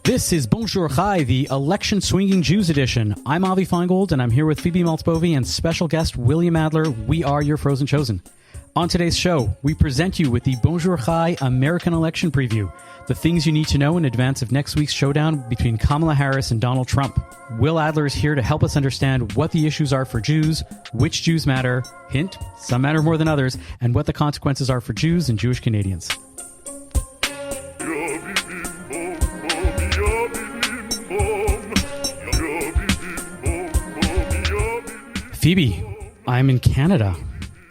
This is Bonjour Chai, the election swinging Jews edition. I'm Avi Feingold, and I'm here with Phoebe Maltzbovy and special guest William Adler. We are your Frozen Chosen. On today's show, we present you with the Bonjour Chai American election preview, the things you need to know in advance of next week's showdown between Kamala Harris and Donald Trump. Will Adler is here to help us understand what the issues are for Jews, which Jews matter, hint, some matter more than others, and what the consequences are for Jews and Jewish Canadians. Phoebe, I'm in Canada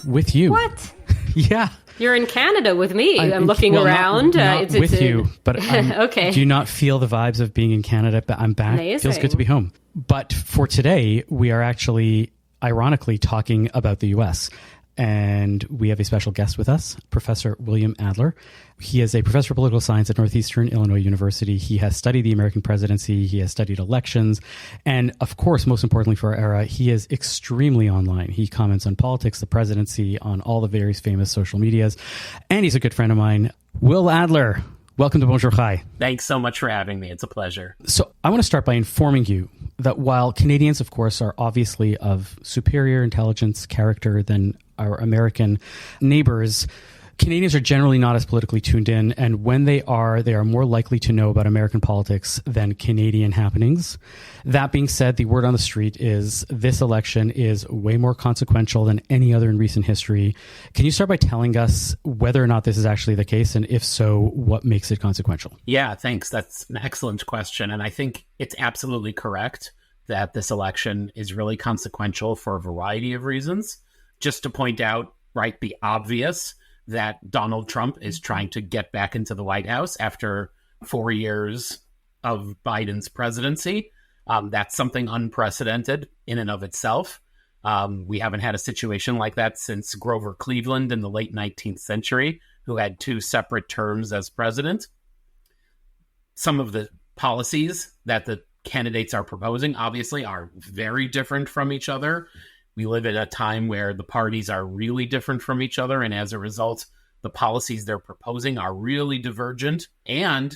with you. What? Yeah. You're in Canada with me. I'm looking around. Not with you, but okay. Do you not feel the vibes of being in Canada? But I'm back. Amazing. Feels good to be home. But for today, we are actually, ironically, talking about the U.S., and we have a special guest with us, Professor William Adler. He is a professor of political science at Northeastern Illinois University. He has studied the American presidency. He has studied elections. And of course, most importantly for our era, he is extremely online. He comments on politics, the presidency, on all the various famous social medias. And he's a good friend of mine. Will Adler, welcome to Bonjour Chai. Thanks so much for having me. It's a pleasure. So I want to start by informing you that while Canadians, of course, are obviously of superior intelligence, character than our American neighbors, Canadians are generally not as politically tuned in, and when they are more likely to know about American politics than Canadian happenings. That being said, the word on the street is this election is way more consequential than any other in recent history. Can you start by telling us whether or not this is actually the case, and if so, what makes it consequential? Yeah, thanks. That's an excellent question, and I think it's absolutely correct that this election is really consequential for a variety of reasons. Just to point out, right, the obvious, that Donald Trump is trying to get back into the White House after 4 years of Biden's presidency. That's something unprecedented in and of itself. We haven't had a situation like that since Grover Cleveland in the late 19th century, who had 2 separate terms as president. Some of the policies that the candidates are proposing, obviously, are very different from each other. We live at a time where the parties are really different from each other, and as a result, the policies they're proposing are really divergent. And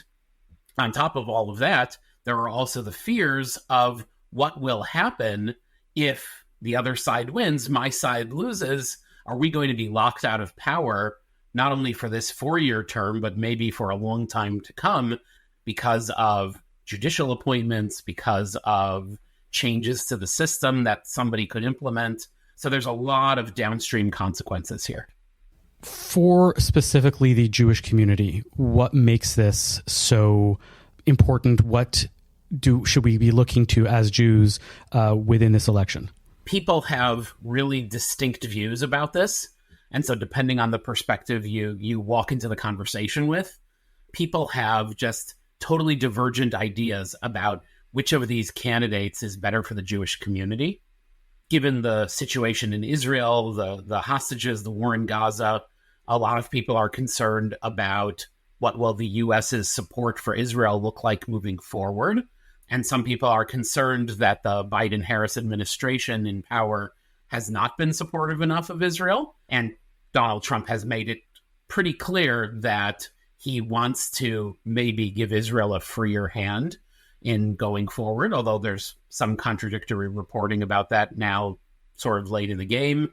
on top of all of that, there are also the fears of what will happen if the other side wins, my side loses. Are we going to be locked out of power, not only for this 4-year term, but maybe for a long time to come because of judicial appointments, because of changes to the system that somebody could implement. So there's a lot of downstream consequences here. For specifically the Jewish community, what makes this so important? What should we be looking to as Jews within this election? People have really distinct views about this. And so depending on the perspective you walk into the conversation with, people have just totally divergent ideas about which of these candidates is better for the Jewish community. Given the situation in Israel, the hostages, the war in Gaza, a lot of people are concerned about what will the U.S.'s support for Israel look like moving forward. And some people are concerned that the Biden-Harris administration in power has not been supportive enough of Israel. And Donald Trump has made it pretty clear that he wants to maybe give Israel a freer hand in going forward, although there's some contradictory reporting about that now sort of late in the game.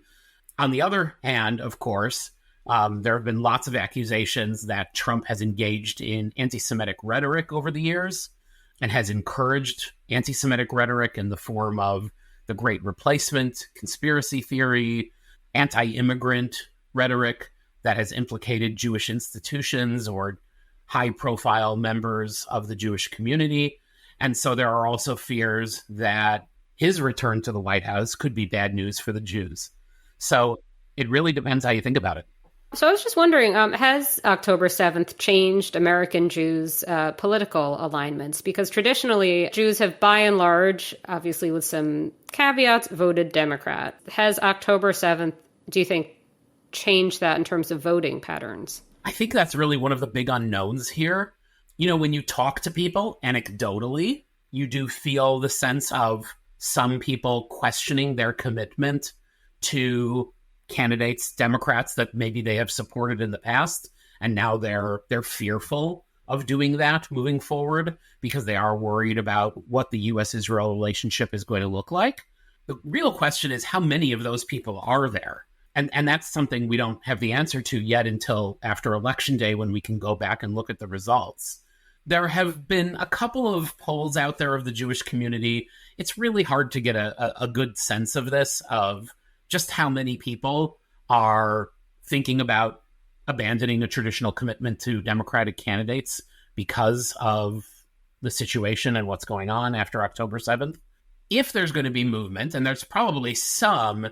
On the other hand, of course, there have been lots of accusations that Trump has engaged in anti-Semitic rhetoric over the years and has encouraged anti-Semitic rhetoric in the form of the Great Replacement, conspiracy theory, anti-immigrant rhetoric that has implicated Jewish institutions or high-profile members of the Jewish community. And so there are also fears that his return to the White House could be bad news for the Jews. So it really depends how you think about it. So I was just wondering, has October 7th changed American Jews' political alignments? Because traditionally, Jews have, by and large, obviously with some caveats, voted Democrat. Has October 7th, do you think, changed that in terms of voting patterns? I think that's really one of the big unknowns here. You know, when you talk to people anecdotally, you do feel the sense of some people questioning their commitment to candidates, Democrats that maybe they have supported in the past, and now they're fearful of doing that moving forward because they are worried about what the U.S.-Israel relationship is going to look like. The real question is how many of those people are there? And that's something we don't have the answer to yet until after Election Day when we can go back and look at the results. There have been a couple of polls out there of the Jewish community. It's really hard to get a good sense of this, of just how many people are thinking about abandoning a traditional commitment to Democratic candidates because of the situation and what's going on after October 7th. If there's going to be movement, and there's probably some,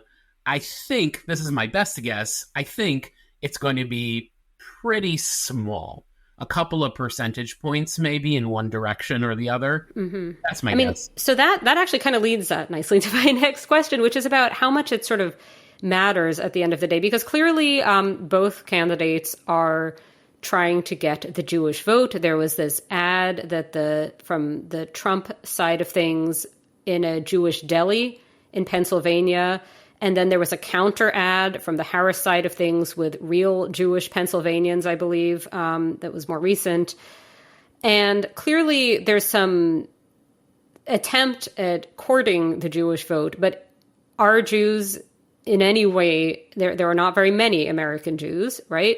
I think, this is my best guess, I think it's going to be pretty small. A couple of percentage points maybe in one direction or the other. Mm-hmm. That's my guess. So that actually kind of leads nicely to my next question, which is about how much it sort of matters at the end of the day. Because clearly both candidates are trying to get the Jewish vote. There was this ad that from the Trump side of things in a Jewish deli in Pennsylvania. And then there was a counter ad from the Harris side of things with real Jewish Pennsylvanians, I believe, that was more recent. And clearly there's some attempt at courting the Jewish vote, but are Jews in any way, there are not very many American Jews, right?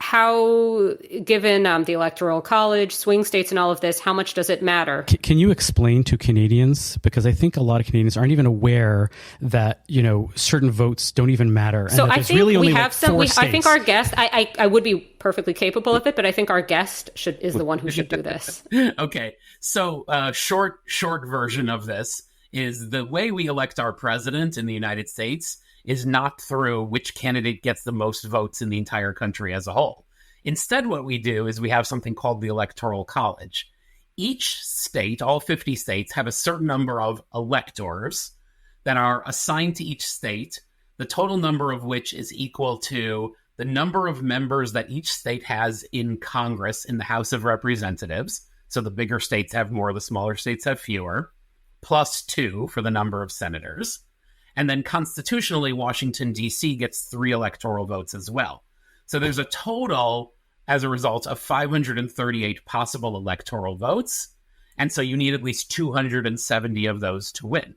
How, given the Electoral College, swing states and all of this, how much does it matter? Can you explain to Canadians, because I think a lot of Canadians aren't even aware that, certain votes don't even matter. So and I think really we only have four states. I think our guest, I would be perfectly capable of it, but I think our guest is the one who should do this. Okay. So short version of this is the way we elect our president in the United States is not through which candidate gets the most votes in the entire country as a whole. Instead, what we do is we have something called the Electoral College. Each state, all 50 states, have a certain number of electors that are assigned to each state, the total number of which is equal to the number of members that each state has in Congress in the House of Representatives. So the bigger states have more, the smaller states have fewer, plus 2 for the number of senators. And then constitutionally, Washington, D.C. gets 3 electoral votes as well. So there's a total, as a result, of 538 possible electoral votes. And so you need at least 270 of those to win.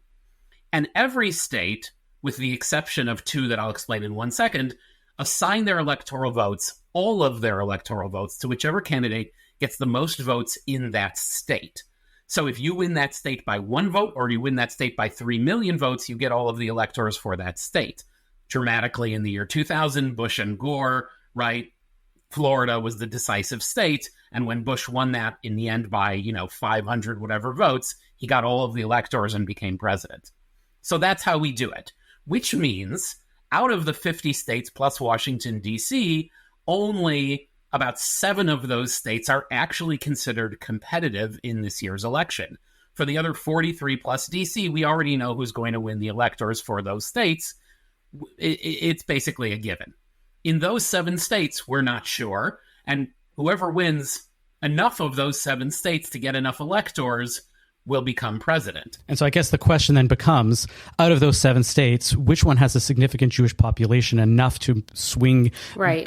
And every state, with the exception of 2 that I'll explain in 1 second, assign their electoral votes, all of their electoral votes, to whichever candidate gets the most votes in that state. So if you win that state by 1 vote or you win that state by 3 million votes, you get all of the electors for that state. Dramatically in the year 2000, Bush and Gore, right? Florida was the decisive state. And when Bush won that in the end by, 500 whatever votes, he got all of the electors and became president. So that's how we do it, which means out of the 50 states plus Washington, D.C., only about 7 of those states are actually considered competitive in this year's election. For the other 43 plus D.C., we already know who's going to win the electors for those states. It's basically a given. In those 7 states, we're not sure. And whoever wins enough of those 7 states to get enough electors will become president. And so I guess the question then becomes, out of those 7 states, which one has a significant Jewish population enough to swing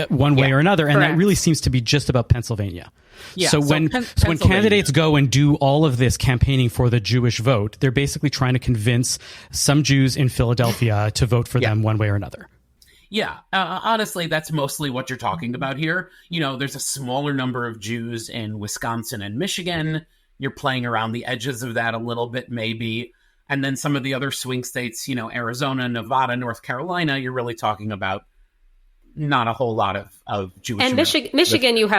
one way or another? And that really seems to be just about Pennsylvania. Yeah, so when candidates go and do all of this campaigning for the Jewish vote, they're basically trying to convince some Jews in Philadelphia to vote for them one way or another. Yeah, honestly, that's mostly what you're talking about here. There's a smaller number of Jews in Wisconsin and Michigan. You're playing around the edges of that a little bit, maybe. And then some of the other swing states, Arizona, Nevada, North Carolina, you're really talking about not a whole lot of Jewish. And Michigan,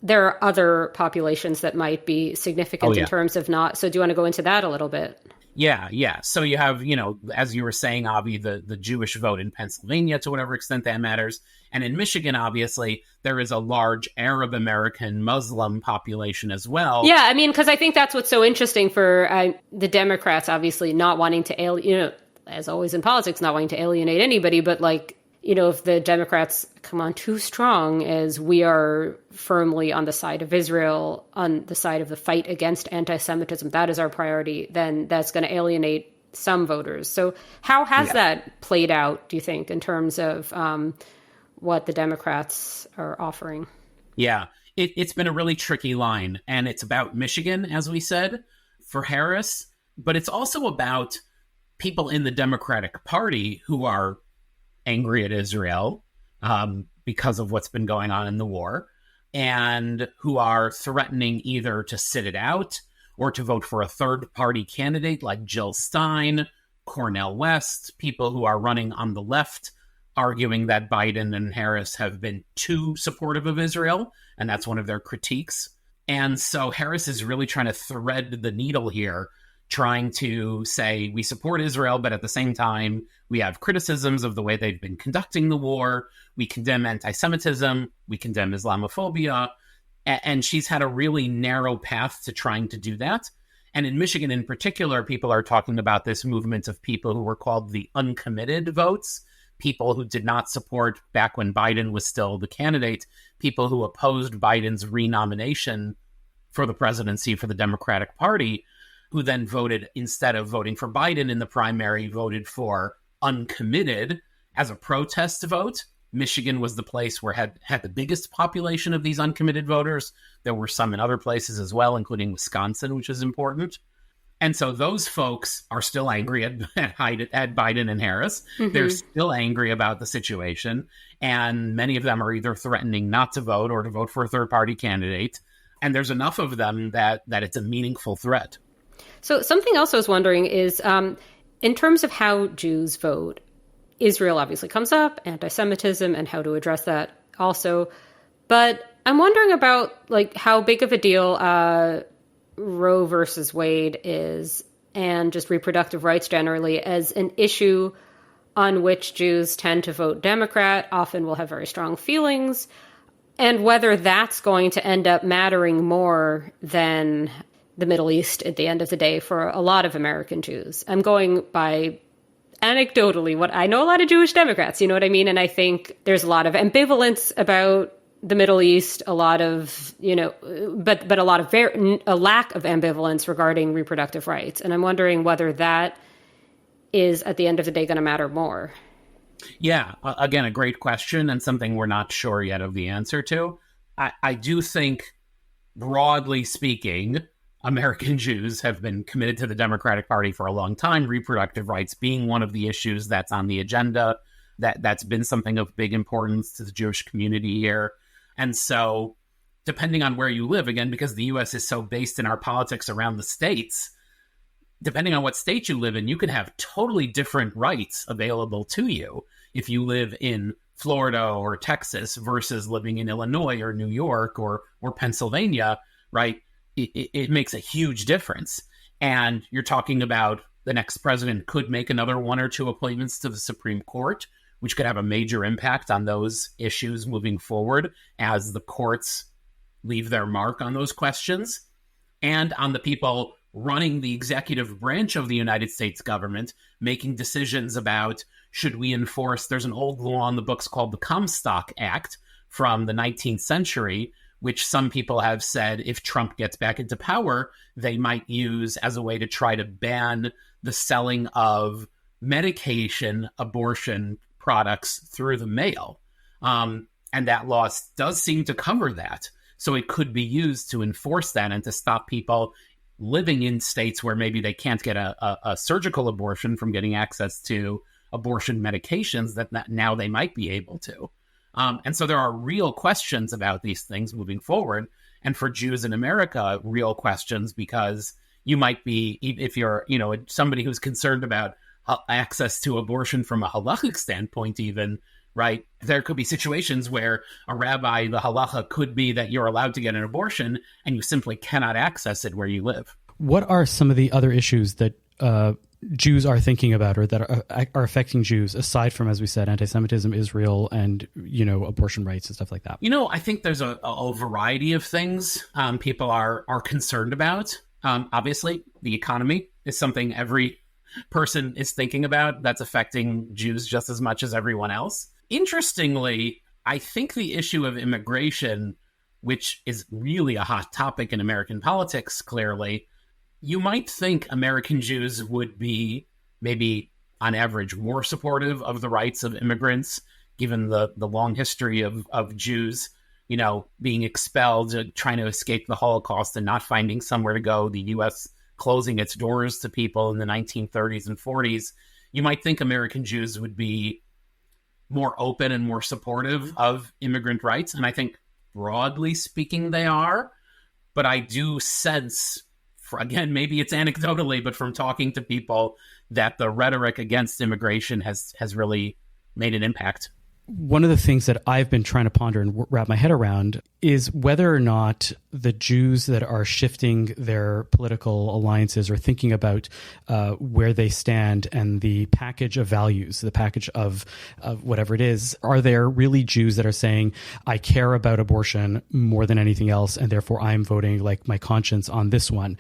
there are other populations that might be significant in terms of not. So do you want to go into that a little bit? Yeah. So you have, as you were saying, Avi, the Jewish vote in Pennsylvania, to whatever extent that matters. And in Michigan, obviously, there is a large Arab American Muslim population as well. Yeah, because I think that's what's so interesting for the Democrats, obviously, not wanting to, as always in politics, not wanting to alienate anybody. But if the Democrats come on too strong as we are firmly on the side of Israel, on the side of the fight against anti-Semitism, that is our priority, then that's going to alienate some voters. So how has that played out, do you think, in terms of what the Democrats are offering? Yeah. It's been a really tricky line, and it's about Michigan, as we said, for Harris, but it's also about people in the Democratic Party who are angry at Israel because of what's been going on in the war, and who are threatening either to sit it out or to vote for a third-party candidate like Jill Stein, Cornel West, people who are running on the left, arguing that Biden and Harris have been too supportive of Israel, and that's one of their critiques. And so Harris is really trying to thread the needle here, trying to say we support Israel, but at the same time, we have criticisms of the way they've been conducting the war. We condemn anti-Semitism. We condemn Islamophobia. And she's had a really narrow path to trying to do that. And in Michigan in particular, people are talking about this movement of people who were called the uncommitted votes, people who did not support back when Biden was still the candidate, people who opposed Biden's renomination for the presidency for the Democratic Party, who then voted, instead of voting for Biden in the primary, voted for uncommitted as a protest vote. Michigan was the place where had the biggest population of these uncommitted voters. There were some in other places as well, including Wisconsin, which is important. And so those folks are still angry at Biden and Harris. Mm-hmm. They're still angry about the situation. And many of them are either threatening not to vote or to vote for a third-party candidate. And there's enough of them that it's a meaningful threat. So something else I was wondering is, in terms of how Jews vote, Israel obviously comes up, anti-Semitism, and how to address that also. But I'm wondering about like how big of a deal Roe versus Wade is, and just reproductive rights generally, as an issue on which Jews tend to vote Democrat, often will have very strong feelings, and whether that's going to end up mattering more than the Middle East at the end of the day for a lot of American Jews. I'm going by anecdotally what I know, a lot of Jewish Democrats, you know what I mean? And I think there's a lot of ambivalence about the Middle East, a lot of, but a lot of a lack of ambivalence regarding reproductive rights. And I'm wondering whether that is at the end of the day going to matter more. Yeah, again, a great question, and something we're not sure yet of the answer to. I do think, broadly speaking, American Jews have been committed to the Democratic Party for a long time, reproductive rights being one of the issues that's on the agenda. That's been something of big importance to the Jewish community here. And so, depending on where you live, again, because the U.S. is so based in our politics around the states, depending on what state you live in, you can have totally different rights available to you if you live in Florida or Texas versus living in Illinois or New York or Pennsylvania, right? It makes a huge difference. And you're talking about the next president could make another one or two appointments to the Supreme Court, which could have a major impact on those issues moving forward as the courts leave their mark on those questions, and on the people running the executive branch of the United States government, making decisions about should we enforce, there's an old law on the books called the Comstock Act from the 19th century, which some people have said if Trump gets back into power, they might use as a way to try to ban the selling of medication abortion products through the mail. And that law does seem to cover that. So it could be used to enforce that and to stop people living in states where maybe they can't get a surgical abortion from getting access to abortion medications that now they might be able to. And so there are real questions about these things moving forward. And for Jews in America, real questions, because you might be, if you're, somebody who's concerned about access to abortion from a halachic standpoint even, right? There could be situations where a rabbi, the halacha could be that you're allowed to get an abortion and you simply cannot access it where you live. What are some of the other issues that Jews are thinking about or that are affecting Jews, aside from, as we said, anti-Semitism, Israel, and, abortion rights and stuff like that? I think there's a variety of things people are concerned about. Obviously, the economy is something every person is thinking about that's affecting Jews just as much as everyone else. Interestingly, I think the issue of immigration, which is really a hot topic in American politics, clearly, you might think American Jews would be maybe on average more supportive of the rights of immigrants, given the long history of Jews being expelled, trying to escape the Holocaust and not finding somewhere to go, the U.S. closing its doors to people in the 1930s and 40s, you might think American Jews would be more open and more supportive of immigrant rights. And I think, broadly speaking, they are. But I do sense, again, maybe it's anecdotally, but from talking to people, that the rhetoric against immigration has really made an impact. One of the things that I've been trying to ponder and wrap my head around is whether or not the Jews that are shifting their political alliances or thinking about where they stand and the package of values, the package of whatever it is, are there really Jews that are saying, I care about abortion more than anything else, and therefore I'm voting like my conscience on this one?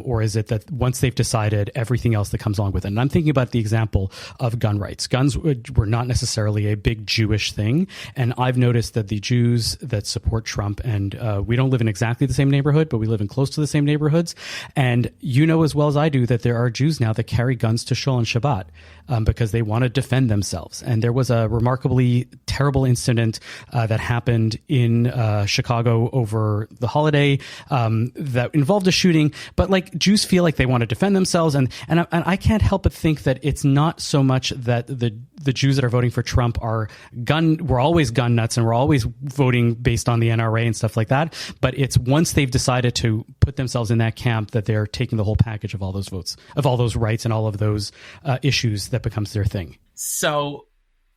Or is it that once they've decided, everything else that comes along with it? And I'm thinking about the example of gun rights. Guns were not necessarily a big Jewish thing. And I've noticed that the Jews that support Trump, and we don't live in exactly the same neighborhood, but we live in close to the same neighborhoods. And you know as well as I do that there are Jews now that carry guns to shul and Shabbat because they want to defend themselves. And there was a remarkably terrible incident that happened in Chicago over the holiday that involved a shooting. But like Jews feel like they want to defend themselves. And I can't help but think that it's not so much that the Jews that are voting for Trump we're always gun nuts and we're always voting based on the NRA and stuff like that. But it's once they've decided to put themselves in that camp that they're taking the whole package of all those votes, of all those rights and all of those issues that becomes their thing. So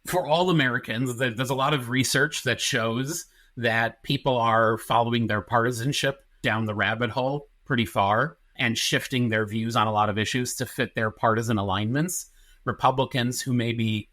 for all Americans, there's a lot of research that shows that people are following their partisanship down the rabbit hole pretty far and shifting their views on a lot of issues to fit their partisan alignments. Republicans who maybe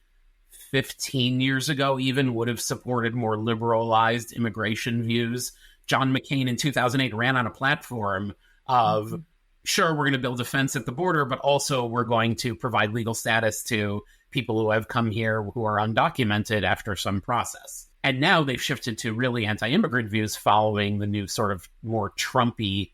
15 years ago even would have supported more liberalized immigration views. John McCain in 2008 ran on a platform of, sure, we're going to build a fence at the border, but also we're going to provide legal status to people who have come here who are undocumented after some process. And now they've shifted to really anti-immigrant views following the new sort of more Trumpy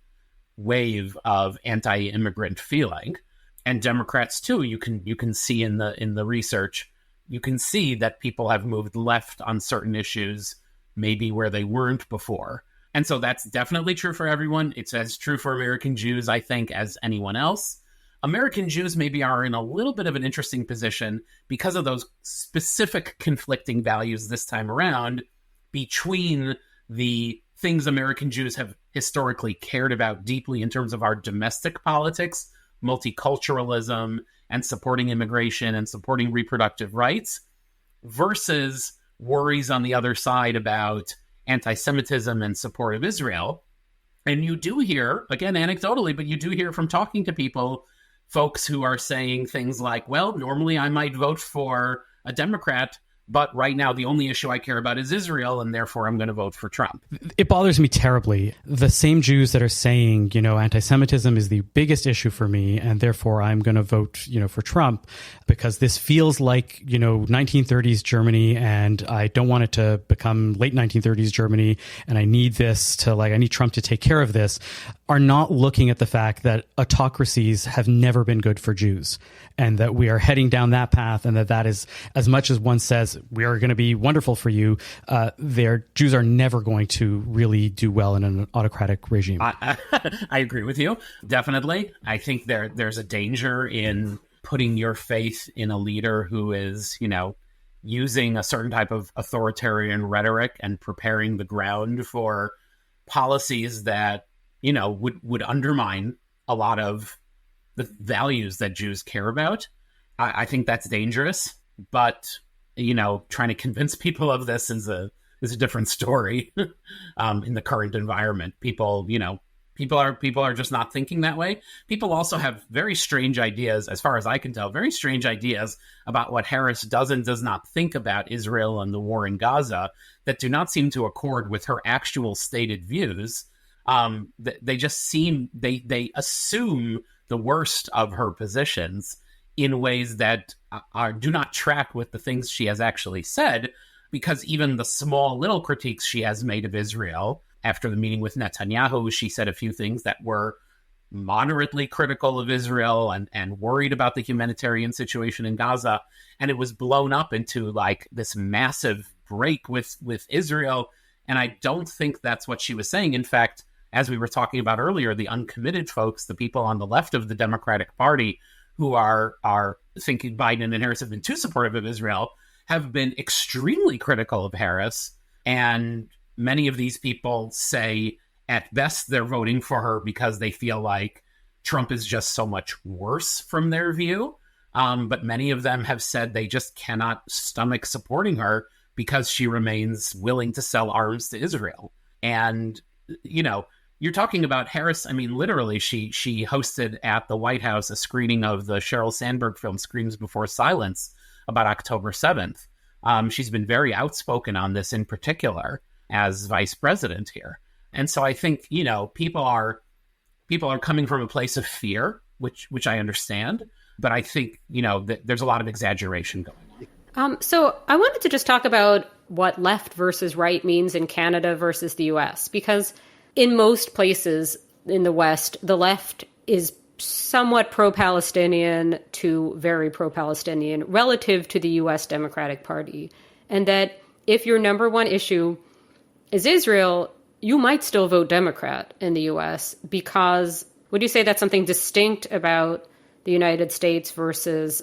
wave of anti-immigrant feeling. And Democrats too, you can see in the research, you can see that people have moved left on certain issues, maybe where they weren't before. And so that's definitely true for everyone. It's as true for American Jews, I think, as anyone else. American Jews maybe are in a little bit of an interesting position because of those specific conflicting values this time around between the things American Jews have historically cared about deeply in terms of our domestic politics, multiculturalism, and supporting immigration and supporting reproductive rights, versus worries on the other side about antisemitism and support of Israel. And you do hear, again, anecdotally, but you do hear from talking to people, folks who are saying things like, well, normally I might vote for a Democrat, but right now the only issue I care about is Israel, and therefore I'm going to vote for Trump. It bothers me terribly. The same Jews that are saying, anti-Semitism is the biggest issue for me, and therefore I'm going to vote, for Trump, because this feels like, 1930s Germany, and I don't want it to become late 1930s Germany, and I need I need Trump to take care of this, are not looking at the fact that autocracies have never been good for Jews, and that we are heading down that path, and that is, as much as one says we are going to be wonderful for you, Jews are never going to really do well in an autocratic regime. I agree with you, definitely. I think there's a danger in putting your faith in a leader who is, using a certain type of authoritarian rhetoric and preparing the ground for policies that would undermine a lot of the values that Jews care about. I think that's dangerous, but trying to convince people of this is a different story. In the current environment, people are just not thinking that way. People also have very strange ideas, as far as I can tell, very strange ideas about what Harris does and does not think about Israel and the war in Gaza that do not seem to accord with her actual stated views. They just seem, they assume the worst of her positions in ways that do not track with the things she has actually said, because even the small little critiques she has made of Israel after the meeting with Netanyahu, she said a few things that were moderately critical of Israel and worried about the humanitarian situation in Gaza. And it was blown up into like this massive break with Israel. And I don't think that's what she was saying. In fact, as we were talking about earlier, the uncommitted folks, the people on the left of the Democratic Party who are thinking Biden and Harris have been too supportive of Israel, have been extremely critical of Harris. And many of these people say at best they're voting for her because they feel like Trump is just so much worse from their view. But many of them have said they just cannot stomach supporting her because she remains willing to sell arms to Israel. And, you know, you're talking about Harris. I mean, literally, she hosted at the White House a screening of the Sheryl Sandberg film Screams Before Silence about October 7th. She's been very outspoken on this in particular as vice president here. And so I think, you know, people are coming from a place of fear, which I understand. But I think, you know, there's a lot of exaggeration going on. So I wanted to just talk about what left versus right means in Canada versus the U.S., because in most places in the West, the left is somewhat pro-Palestinian to very pro-Palestinian relative to the U.S. Democratic Party. And that if your number one issue is Israel, you might still vote Democrat in the U.S. because, would you say that's something distinct about the United States versus,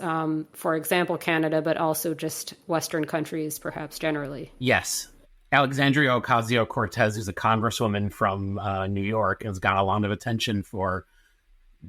for example, Canada, but also just Western countries, perhaps generally? Yes. Alexandria Ocasio-Cortez, who's a congresswoman from New York and has got a lot of attention for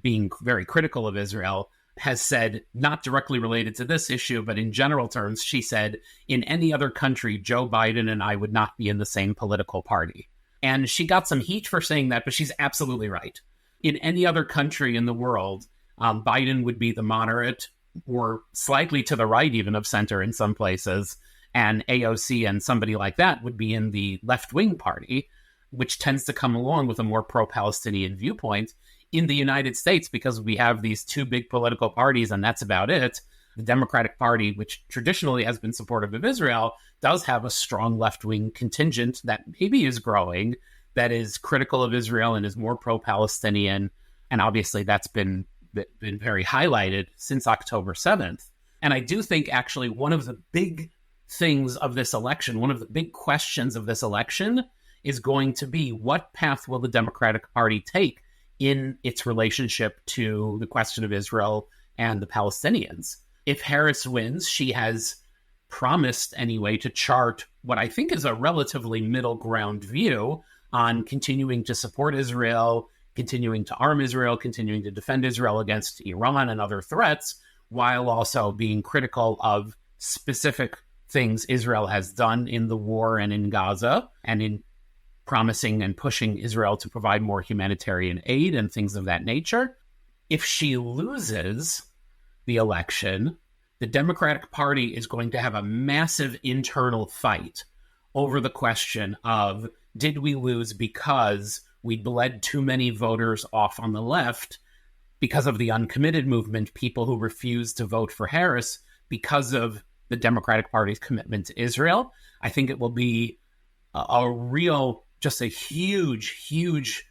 being very critical of Israel, has said, not directly related to this issue, but in general terms, she said, in any other country, Joe Biden and I would not be in the same political party. And she got some heat for saying that, but she's absolutely right. In any other country in the world, Biden would be the moderate or slightly to the right even of center in some places, and AOC and somebody like that would be in the left-wing party, which tends to come along with a more pro-Palestinian viewpoint. In the United States, because we have these two big political parties and that's about it, the Democratic Party, which traditionally has been supportive of Israel, does have a strong left-wing contingent that maybe is growing, that is critical of Israel and is more pro-Palestinian. And obviously that's been very highlighted since October 7th. And I do think actually one of the big things of this election, one of the big questions of this election is going to be, what path will the Democratic Party take in its relationship to the question of Israel and the Palestinians? If Harris wins, she has promised anyway to chart what I think is a relatively middle ground view on continuing to support Israel, continuing to arm Israel, continuing to defend Israel against Iran and other threats, while also being critical of specific things Israel has done in the war and in Gaza, and in promising and pushing Israel to provide more humanitarian aid and things of that nature. If she loses the election, the Democratic Party is going to have a massive internal fight over the question of, did we lose because we bled too many voters off on the left because of the uncommitted movement, people who refused to vote for Harris because of the Democratic Party's commitment to Israel? I think it will be a real, just a huge,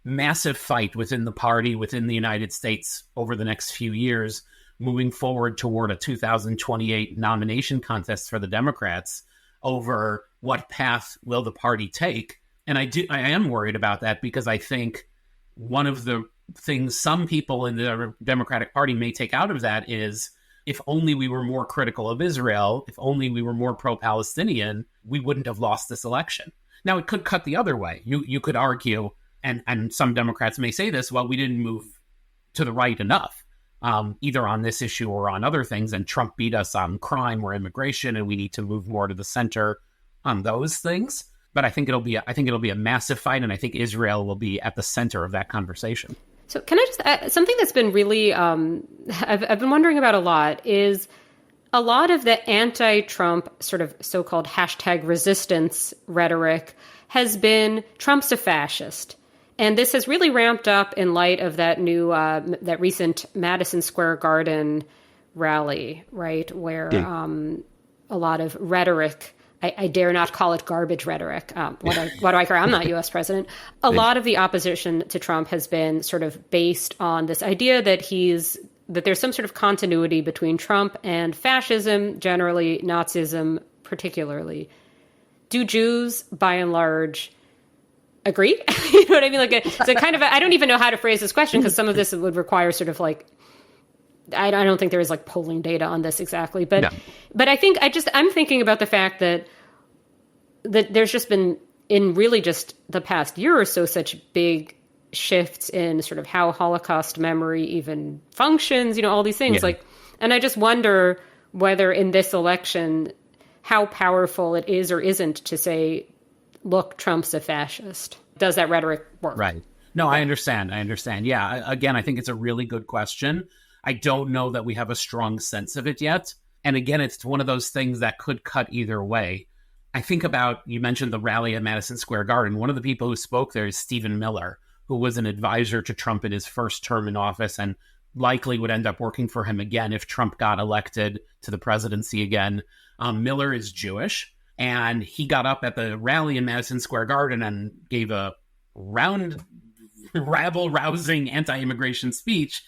massive fight within the party, within the United States over the next few years, moving forward toward a 2028 nomination contest for the Democrats over what path will the party take. And I am worried about that, because I think one of the things some people in the Democratic Party may take out of that is, if only we were more critical of Israel, if only we were more pro-Palestinian, we wouldn't have lost this election. Now, it could cut the other way. You could argue, and some Democrats may say this, well, we didn't move to the right enough, either on this issue or on other things, and Trump beat us on crime or immigration, and we need to move more to the center on those things. But I think it'll be a massive fight, and I think Israel will be at the center of that conversation. So can I just add, something that's been really, I've been wondering about a lot, is a lot of the anti-Trump sort of so-called hashtag resistance rhetoric has been, Trump's a fascist. And this has really ramped up in light of that new, that recent Madison Square Garden rally, right? Where a lot of rhetoric, I dare not call it garbage rhetoric. What do I care? I'm not U.S. president. A lot of the opposition to Trump has been sort of based on this idea that there's some sort of continuity between Trump and fascism, generally, Nazism particularly. do Jews, by and large, agree? You know what I mean? Like, so kind of, I don't even know how to phrase this question, because some of this would require sort of like, I don't think there is like polling data on this exactly, but no. But I think I'm thinking about the fact that there's just been, in really just the past year or so, such big shifts in sort of how Holocaust memory even functions, all these things. Yeah. And I just wonder whether in this election, how powerful it is or isn't to say, look, Trump's a fascist. Does that rhetoric work? Right. No, I understand. Yeah. Again, I think it's a really good question. I don't know that we have a strong sense of it yet. And again, it's one of those things that could cut either way. I think about, you mentioned the rally at Madison Square Garden. One of the people who spoke there is Stephen Miller, who was an advisor to Trump in his first term in office and likely would end up working for him again if Trump got elected to the presidency again. Miller is Jewish, and he got up at the rally in Madison Square Garden and gave a rabble-rousing anti-immigration speech,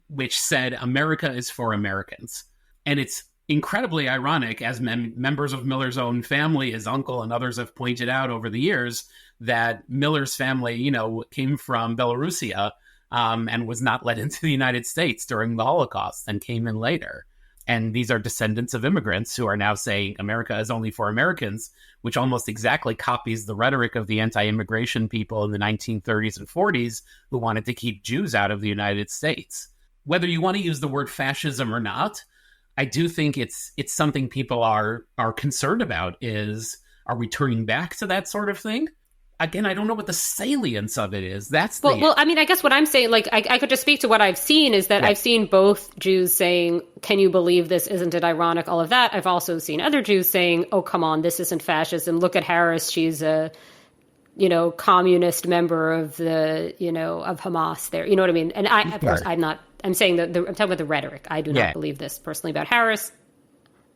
which said, America is for Americans. And it's incredibly ironic, as members of Miller's own family, his uncle and others have pointed out over the years, that Miller's family, came from Belarusia and was not let into the United States during the Holocaust and came in later. And these are descendants of immigrants who are now saying America is only for Americans, which almost exactly copies the rhetoric of the anti-immigration people in the 1930s and 40s who wanted to keep Jews out of the United States. Whether you want to use the word fascism or not, I do think it's something people are concerned about. Are we turning back to that sort of thing? Again, I don't know what the salience of it is. Well, I mean, I guess what I'm saying, like, I could just speak to what I've seen, is that I've seen both Jews saying, can you believe this? Isn't it ironic? All of that. I've also seen other Jews saying, oh, come on, this isn't fascism. Look at Harris. She's a, communist member of the, of Hamas there. You know what I mean? And of course, I'm saying that I'm talking about the rhetoric. I do not believe this personally about Harris.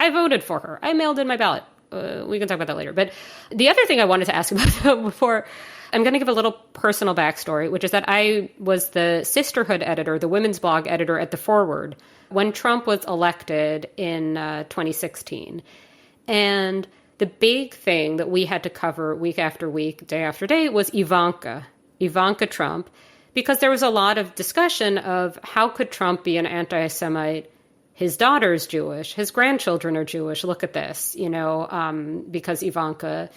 I voted for her. I mailed in my ballot. We can talk about that later. But the other thing I wanted to ask about before, I'm going to give a little personal backstory, which is that I was the sisterhood editor, the women's blog editor at The Forward when Trump was elected in 2016. And the big thing that we had to cover week after week, day after day, was Ivanka Trump, because there was a lot of discussion of how could Trump be an anti-Semite. His daughter's Jewish. His grandchildren are Jewish. Look at this, because Ivanka,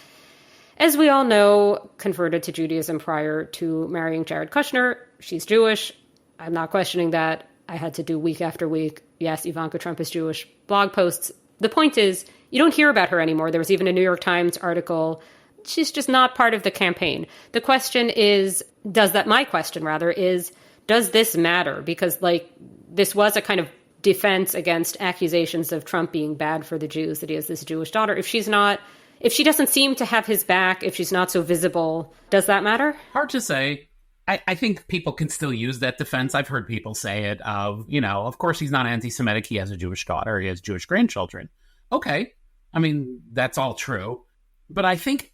as we all know, converted to Judaism prior to marrying Jared Kushner. She's Jewish. I'm not questioning that. I had to do week after week, yes, Ivanka Trump is Jewish, blog posts. The point is, you don't hear about her anymore. There was even a New York Times article. She's just not part of the campaign. The question is, my question is, does this matter? Because, this was a kind of defense against accusations of Trump being bad for the Jews, that he has this Jewish daughter. If she doesn't seem to have his back, if she's not so visible, does that matter? Hard to say. I think people can still use that defense. I've heard people say it of, of course he's not anti-Semitic. He has a Jewish daughter. He has Jewish grandchildren. Okay. I mean, that's all true. But I think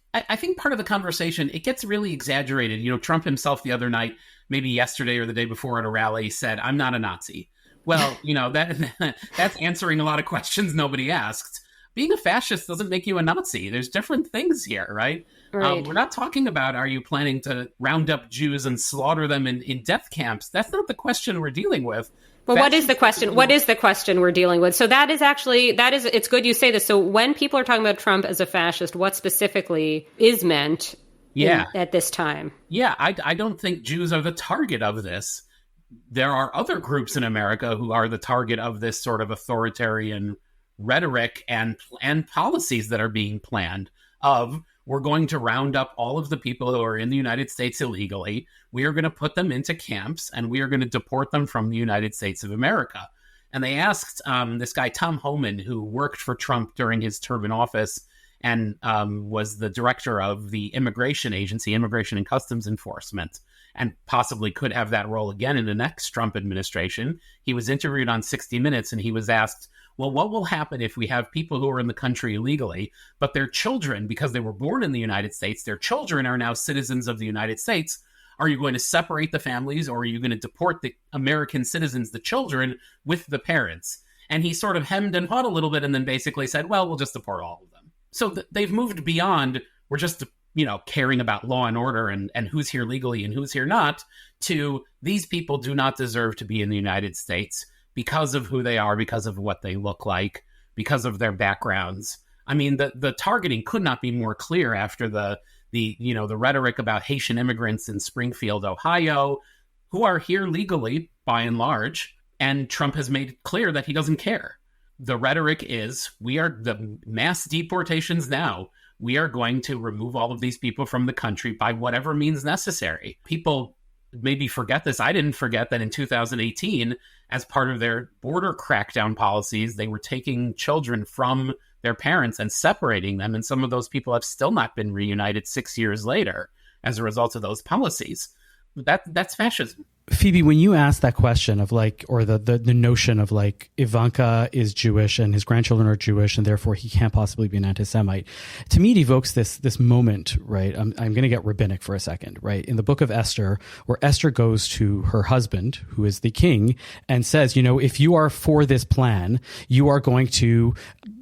part of the conversation, it gets really exaggerated. Trump himself the other night, maybe yesterday or the day before at a rally, said, I'm not a Nazi. Well, that's answering a lot of questions nobody asked. Being a fascist doesn't make you a Nazi. There's different things here, right? Right. We're not talking about, are you planning to round up Jews and slaughter them in death camps? That's not the question we're dealing with. Well, what is the question? What is the question we're dealing with? So it's good you say this. So when people are talking about Trump as a fascist, what specifically is meant at this time? Yeah, I don't think Jews are the target of this. There are other groups in America who are the target of this sort of authoritarian rhetoric and policies that are being planned of, we're going to round up all of the people who are in the United States illegally. We are going to put them into camps and we are going to deport them from the United States of America. And they asked this guy, Tom Homan, who worked for Trump during his term in office and was the director of the immigration agency, Immigration and Customs Enforcement, and possibly could have that role again in the next Trump administration. He was interviewed on 60 Minutes and he was asked, well, what will happen if we have people who are in the country illegally, but their children, because they were born in the United States, their children are now citizens of the United States? Are you going to separate the families, or are you going to deport the American citizens, the children, with the parents? And he sort of hemmed and hawed a little bit and then basically said, well, we'll just deport all of them. So they've moved beyond, we're just, caring about law and order and who's here legally and who's here not, to these people do not deserve to be in the United States because of who they are, because of what they look like, because of their backgrounds. I mean, the targeting could not be more clear after the rhetoric about Haitian immigrants in Springfield, Ohio, who are here legally by and large, and Trump has made it clear that he doesn't care. The rhetoric is, we are the mass deportations now. We are going to remove all of these people from the country by whatever means necessary. People maybe forget this. I didn't forget that in 2018, as part of their border crackdown policies, they were taking children from their parents and separating them. And some of those people have still not been reunited 6 years later as a result of those policies. That's fascism. Phoebe, when you ask that question of or the notion of Ivanka is Jewish and his grandchildren are Jewish and therefore he can't possibly be an anti-Semite, to me it evokes this moment, right? I'm going to get rabbinic for a second, right? In the book of Esther, where Esther goes to her husband, who is the king, and says, if you are for this plan, you are going to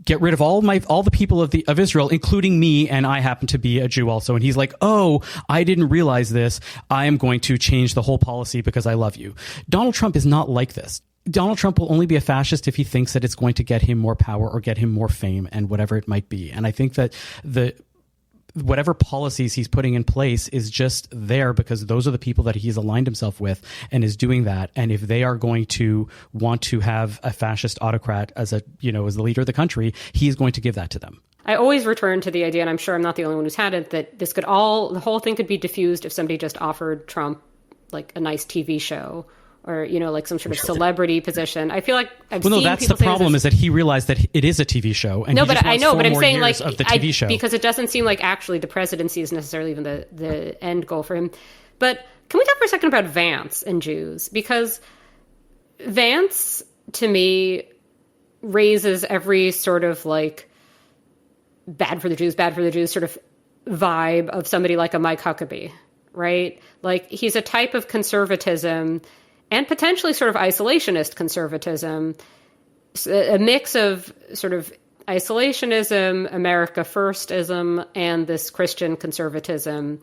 get rid of all the people of Israel, including me, and I happen to be a Jew also. And he's like, oh, I didn't realize this. I am going to change the whole policy because I love you. Donald Trump is not like this. Donald Trump will only be a fascist if he thinks that it's going to get him more power or get him more fame and whatever it might be. And I think that whatever policies he's putting in place is just there because those are the people that he's aligned himself with and is doing that. And if they are going to want to have a fascist autocrat as as the leader of the country, he's going to give that to them. I always return to the idea, and I'm sure I'm not the only one who's had it, that the whole thing could be diffused if somebody just offered Trump a nice TV show or, some sort of celebrity position. I feel like I've seen that's the problem is that he realized that it is a TV show. And but I'm saying of the TV show. Because it doesn't seem like actually the presidency is necessarily even the end goal for him. But can we talk for a second about Vance and Jews? Because Vance, to me, raises every sort of bad for the Jews sort of vibe of somebody like a Mike Huckabee, right? He's a type of conservatism and potentially sort of isolationist conservatism, a mix of sort of isolationism, America firstism, and this Christian conservatism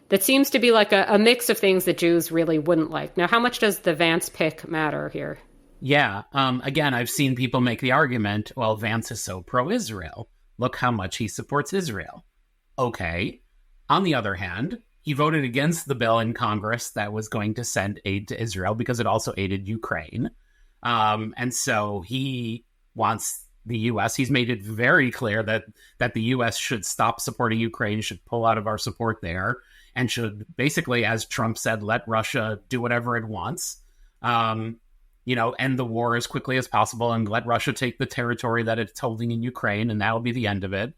that seems to be a mix of things that Jews really wouldn't like. Now, how much does the Vance pick matter here? Yeah. Again, I've seen people make the argument, well, Vance is so pro-Israel. Look how much he supports Israel. Okay. On the other hand, he voted against the bill in Congress that was going to send aid to Israel because it also aided Ukraine. And so he wants the U.S. He's made it very clear that the U.S. should stop supporting Ukraine, should pull out of our support there, and should basically, as Trump said, let Russia do whatever it wants. End the war as quickly as possible and let Russia take the territory that it's holding in Ukraine, and that'll be the end of it.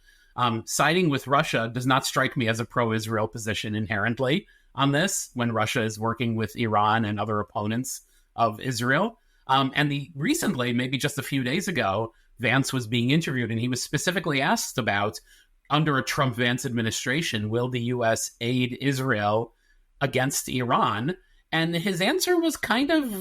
Siding with Russia does not strike me as a pro-Israel position inherently on this when Russia is working with Iran and other opponents of Israel. Recently, maybe just a few days ago, Vance was being interviewed and he was specifically asked about, under a Trump-Vance administration, will the U.S. aid Israel against Iran? And his answer was kind of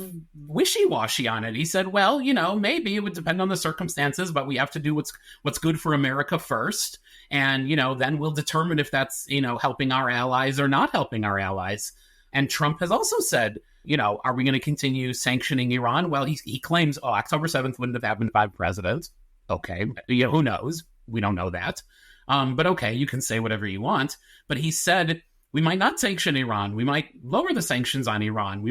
wishy-washy on it. He said, well, maybe it would depend on the circumstances, but we have to do what's good for America first. And, then we'll determine if that's, helping our allies or not helping our allies. And Trump has also said, are we going to continue sanctioning Iran? Well, he claims, October 7th wouldn't have happened if I'm president. Okay. Who knows? We don't know that. But okay, you can say whatever you want. But he said, we might not sanction Iran. We might lower the sanctions on Iran.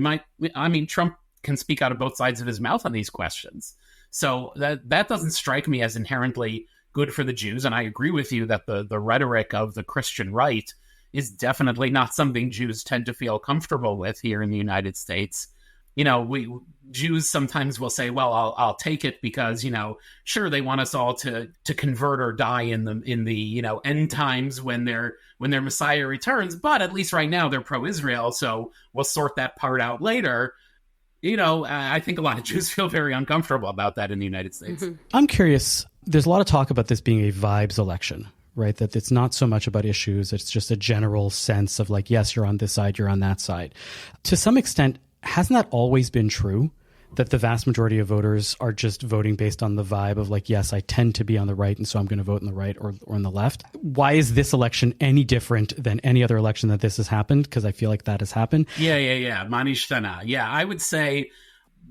Trump can speak out of both sides of his mouth on these questions. So that doesn't strike me as inherently good for the Jews. And I agree with you that the rhetoric of the Christian right is definitely not something Jews tend to feel comfortable with here in the United States. Jews sometimes will say, well, I'll take it because, sure, they want us all to convert or die in the end times when their Messiah returns, but at least right now they're pro-Israel, so we'll sort that part out later. I think a lot of Jews feel very uncomfortable about that in the United States. Mm-hmm. I'm curious, there's a lot of talk about this being a vibes election, right? That it's not so much about issues, it's just a general sense of yes, you're on this side, you're on that side. To some extent, hasn't that always been true? that the vast majority of voters are just voting based on the vibe of like, yes, I tend to be on the right, and so I'm going to vote on the right or on the left. Why is this election any different than any other election that this has happened? Because I feel like that has happened. Yeah. Manishtana. Yeah, I would say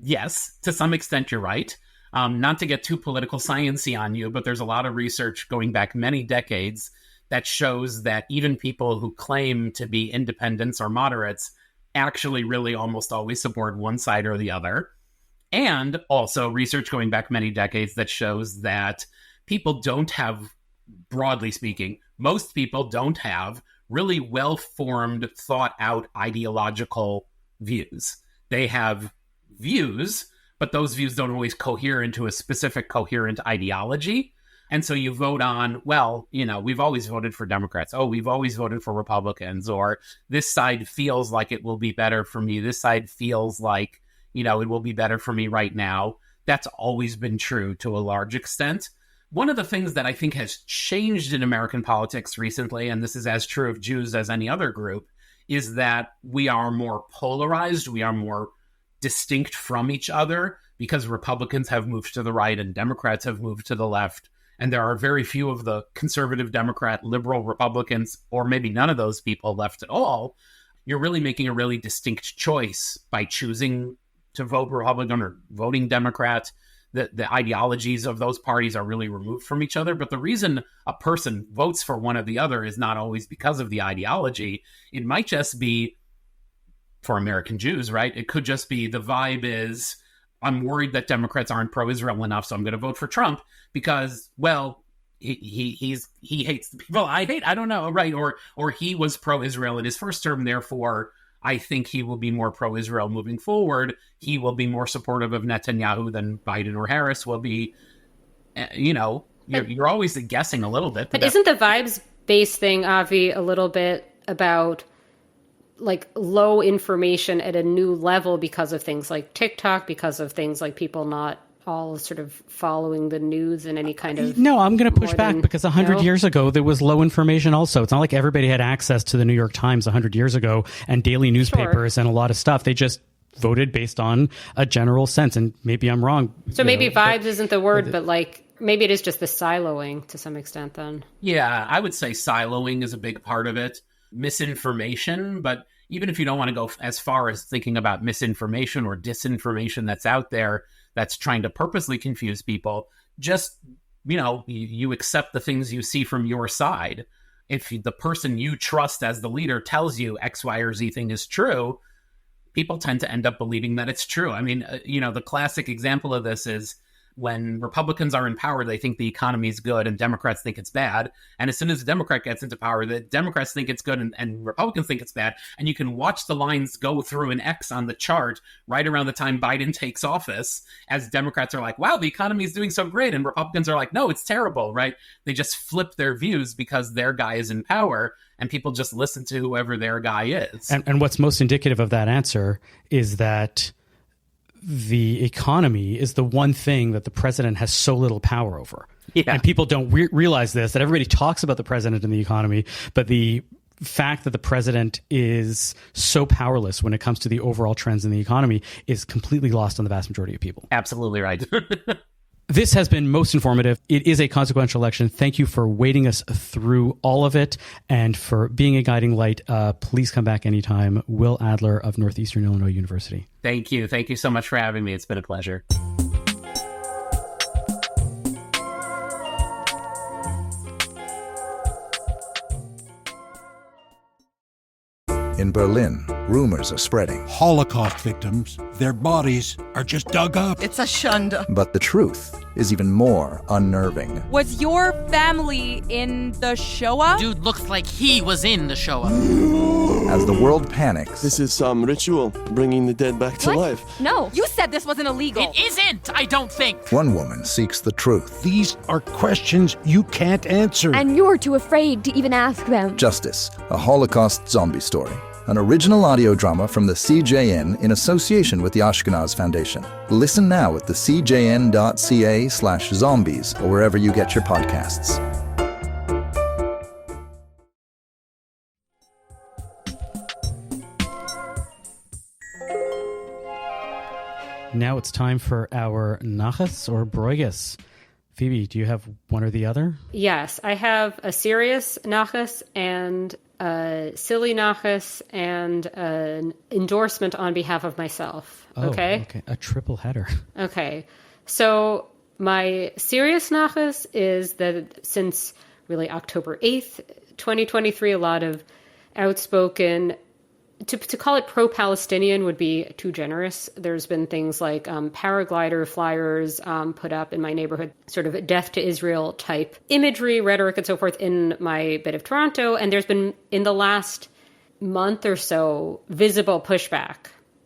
yes, to some extent you're right. Not to get too political sciencey on you, but there's a lot of research going back many decades that shows that even people who claim to be independents or moderates actually really almost always support one side or the other. And also research going back many decades that shows that people don't have, broadly speaking, most people don't have really well-formed, thought-out ideological views. They have views, but those views don't always cohere into a specific coherent ideology. And so you vote on, well, we've always voted for Democrats. Oh, we've always voted for Republicans. Or this side feels like it will be better for me. This side feels like, it will be better for me right now. That's always been true to a large extent. One of the things that I think has changed in American politics recently, and this is as true of Jews as any other group, is that we are more polarized. We are more distinct from each other because Republicans have moved to the right and Democrats have moved to the left. And there are very few of the conservative Democrat, liberal Republicans, or maybe none of those people left at all. You're really making a really distinct choice by choosing to vote Republican or voting Democrat. The ideologies of those parties are really removed from each other. But the reason a person votes for one or the other is not always because of the ideology. It might just be, for American Jews, right? It could just be the vibe is, I'm worried that Democrats aren't pro-Israel enough, so I'm going to vote for Trump because, well, he hates the people I hate. I don't know, right? Or he was pro-Israel in his first term, therefore I think he will be more pro-Israel moving forward. He will be more supportive of Netanyahu than Biden or Harris will be. You're always guessing a little bit. But isn't the vibes-based thing, Avi, a little bit about like low information at a new level because of things like TikTok, because of things like people not all sort of following the news in any kind of... No, I'm going to push back because 100 years ago, there was low information also. It's not like everybody had access to the New York Times 100 years ago and daily newspapers and a lot of stuff. They just voted based on a general sense. And maybe I'm wrong. So maybe vibes isn't the word, but like maybe it is just the siloing to some extent then. Yeah, I would say siloing is a big part of it. Misinformation, but even if you don't want to go as far as thinking about misinformation or disinformation that's out there that's trying to purposely confuse people, just, you accept the things you see from your side. If the person you trust as the leader tells you X, Y, or Z thing is true, people tend to end up believing that it's true. I mean, the classic example of this is when Republicans are in power, they think the economy is good and Democrats think it's bad. And as soon as a Democrat gets into power, the Democrats think it's good and Republicans think it's bad. And you can watch the lines go through an X on the chart right around the time Biden takes office, as Democrats are like, wow, the economy is doing so great. And Republicans are like, no, it's terrible, right? They just flip their views because their guy is in power and people just listen to whoever their guy is. And what's most indicative of that answer is that the economy is the one thing that the president has so little power over. Yeah. And people don't realize this, that everybody talks about the president and the economy, but the fact that the president is so powerless when it comes to the overall trends in the economy is completely lost on the vast majority of people. Absolutely right. This has been most informative. It is a consequential election. Thank you for wading us through all of it and for being a guiding light. Please come back anytime. Will Adler of Northeastern Illinois University. Thank you. Thank you so much for having me. It's been a pleasure. In Berlin, rumors are spreading. Holocaust victims, their bodies are just dug up. It's a shunda. But the truth is even more unnerving. Was your family in the Shoah? Dude looks like he was in the Shoah. As the world panics... This is some ritual, bringing the dead back to life. No, you said this wasn't illegal. It isn't, I don't think. One woman seeks the truth. These are questions you can't answer. And you're too afraid to even ask them. Justice, a Holocaust zombie story. An original audio drama from the CJN in association with the Ashkenaz Foundation. Listen now at thecjn.ca/zombies or wherever you get your podcasts. Now it's time for our nachas or broigus. Phoebe, do you have one or the other? Yes, I have a serious nachas and a silly nachas and an endorsement on behalf of myself. Okay? A triple header. Okay. So my serious nachas is that since really October 8th, 2023, a lot of outspoken, to call it pro-Palestinian would be too generous. There's been things like paraglider flyers put up in my neighborhood, sort of death to Israel type imagery, rhetoric, and so forth in my bit of Toronto. And there's been, in the last month or so, visible pushback,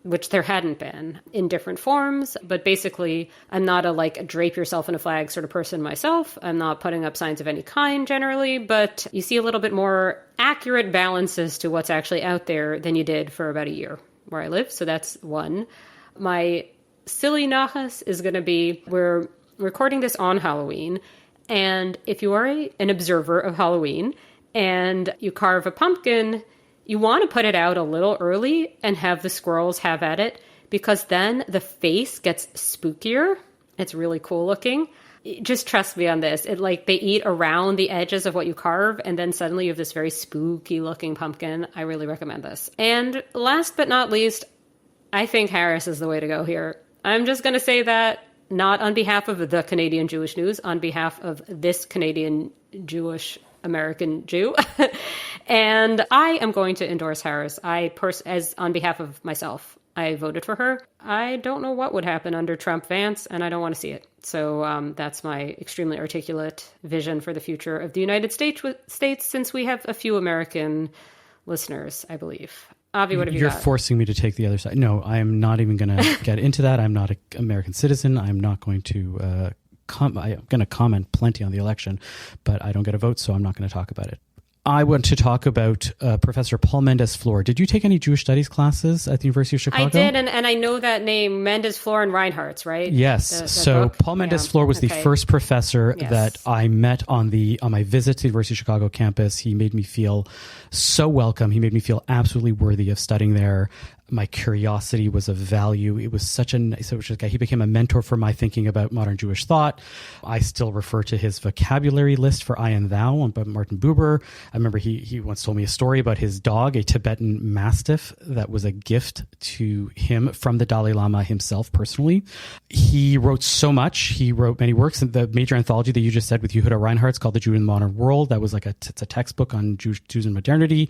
which there hadn't been, in different forms. But basically, I'm not a drape yourself in a flag sort of person myself. I'm not putting up signs of any kind generally, but you see a little bit more accurate balances to what's actually out there than you did for about a year where I live. So that's one. My silly nachas is going to be, we're recording this on Halloween. And if you are an observer of Halloween and you carve a pumpkin, you want to put it out a little early and have the squirrels have at it, because then the face gets spookier. It's really cool looking. Just trust me on this. They eat around the edges of what you carve, and then suddenly you have this very spooky looking pumpkin. I really recommend this. And last but not least, I think Harris is the way to go here. I'm just going to say that, not on behalf of the Canadian Jewish News, on behalf of this Canadian Jewish American Jew. And I am going to endorse Harris. As on behalf of myself, I voted for her. I don't know what would happen under Trump-Vance, and I don't want to see it. So that's my extremely articulate vision for the future of the United States, since we have a few American listeners, I believe. Avi, what have you got? You're forcing me to take the other side. No, I am not even going to get into that. I'm not an American citizen. I'm not going to I'm going to comment plenty on the election, but I don't get a vote, so I'm not going to talk about it. I want to talk about Professor Paul Mendes-Flohr. Did you take any Jewish studies classes at the University of Chicago? I did, and I know that name, Mendes-Flohr and Reinhardt's, right? Yes. So book? Paul Mendes-Flohr was the first professor that I met on my visit to the University of Chicago campus. He made me feel so welcome. He made me feel absolutely worthy of studying there. My curiosity was of value. It was such a nice guy. He became a mentor for my thinking about modern Jewish thought. I still refer to his vocabulary list for I and thou by Martin Buber. I remember he once told me a story about his dog, a Tibetan Mastiff, that was a gift to him from the Dalai Lama himself personally. He wrote so much. He wrote many works. And the major anthology that you just said with Yehuda Reinhardt's called The Jew in the Modern World. That was it's a textbook on Jews and modernity.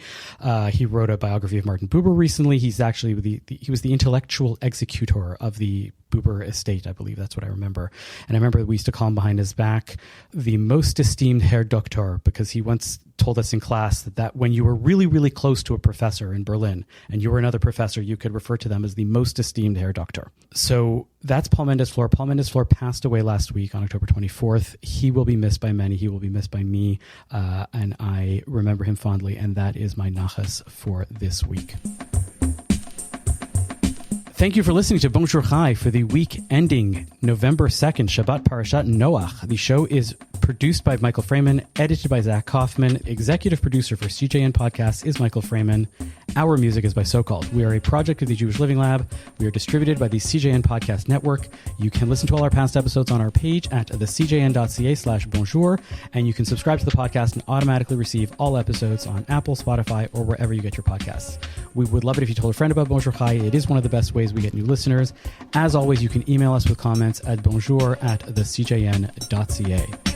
He wrote a biography of Martin Buber recently. He's actually he was the intellectual executor of the Buber estate, I believe. That's what I remember. And I remember we used to call him behind his back the most esteemed Herr Doktor, because he once told us in class that when you were really, really close to a professor in Berlin and you were another professor, you could refer to them as the most esteemed Herr Doktor. So that's Paul Mendes-Flohr. Paul Mendes-Flohr passed away last week on October 24th. He will be missed by many. He will be missed by me. And I remember him fondly. And that is my nachas for this week. Thank you for listening to Bonjour Chai for the week ending November 2nd, Shabbat Parashat Noach. The show is produced by Michael Freeman, edited by Zach Kaufman. Executive producer for CJN Podcasts is Michael Freeman. Our music is by So-Called. We are a project of the Jewish Living Lab. We are distributed by the CJN Podcast Network. You can listen to all our past episodes on our page at thecjn.ca/bonjour, and you can subscribe to the podcast and automatically receive all episodes on Apple, Spotify, or wherever you get your podcasts. We would love it if you told a friend about Bonjour Chai. It is one of the best ways we get new listeners. As always, you can email us with comments at bonjour@thecjn.ca.